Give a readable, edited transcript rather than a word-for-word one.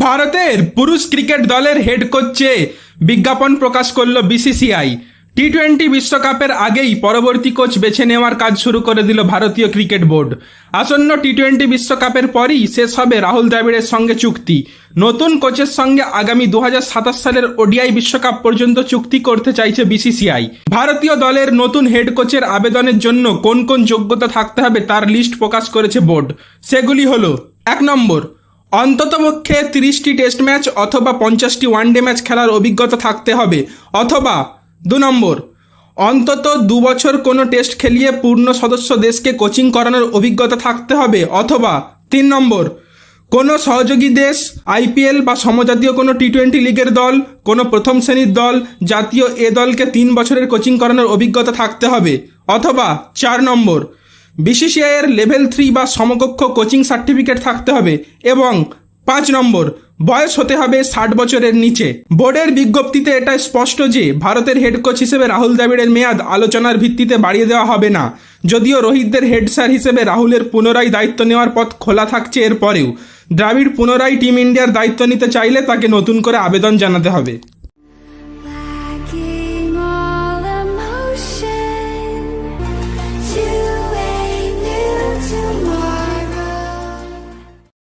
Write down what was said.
ভারতের পুরুষ ক্রিকেট দলের হেড কোচ চেয়ে বিজ্ঞাপন প্রকাশ করল বিসিসিআই। টি-20 বিশ্বকাপের আগেই পরবর্তী কোচ বেছে নেওয়ার কাজ শুরু করে দিল ভারতীয় ক্রিকেট বোর্ড। আসন্ন টি-20 বিশ্বকাপের পরই শেষ হবে রাহুল দ্রাবিড়ের সঙ্গে চুক্তি। নতুন কোচের সঙ্গে আগামী 2027 সালের ওডিআই বিশ্বকাপ পর্যন্ত চুক্তি করতে চাইছে বিসিসিআই। ভারতীয় দলের নতুন হেড কোচের আবেদনের জন্য কোন কোন যোগ্যতা থাকতে হবে তার লিস্ট প্রকাশ করেছে বোর্ড। সেগুলি হলো: 1 নম্বর, অন্ততপক্ষে 30টি টেস্ট ম্যাচ অথবা 50টি ওয়ানডে ম্যাচ খেলার অভিজ্ঞতা থাকতে হবে, অথবা 2 নম্বর, অন্তত 2 বছর কোনো টেস্ট খেলিয়ে পূর্ণ সদস্য দেশকে কোচিং করানোর অভিজ্ঞতা থাকতে হবে, অথবা 3 নম্বর, কোনো সহযোগী দেশ, আইপিএল বা সমজাতীয় কোনো টি-20 লিগের দল, কোনো প্রথম শ্রেণীর দল, জাতীয় এ দলকে 3 বছরের কোচিং করানোর অভিজ্ঞতা থাকতে হবে, অথবা 4 নম্বর, বিসিসিআই এর লেভেল 3 বা সমকক্ষ কোচিং সার্টিফিকেট থাকতে হবে, এবং 5 নম্বর, বয়স হতে হবে 60 বছরের নিচে। বোর্ডের বিজ্ঞপ্তিতে এটা স্পষ্ট যে ভারতের হেড কোচ হিসেবে রাহুল দ্রাবিড়ের মেয়াদ আলোচনার ভিত্তিতে বাড়িয়ে দেওয়া হবে না। যদিও রোহিতদের হেড স্যার হিসেবে রাহুলের পুনরায় দায়িত্ব নেওয়ার পথ খোলা থাকছে, এরপরেও দ্রাবিড় পুনরায় টিম ইন্ডিয়ার দায়িত্ব নিতে চাইলে তাকে নতুন করে আবেদন জানাতে হবে।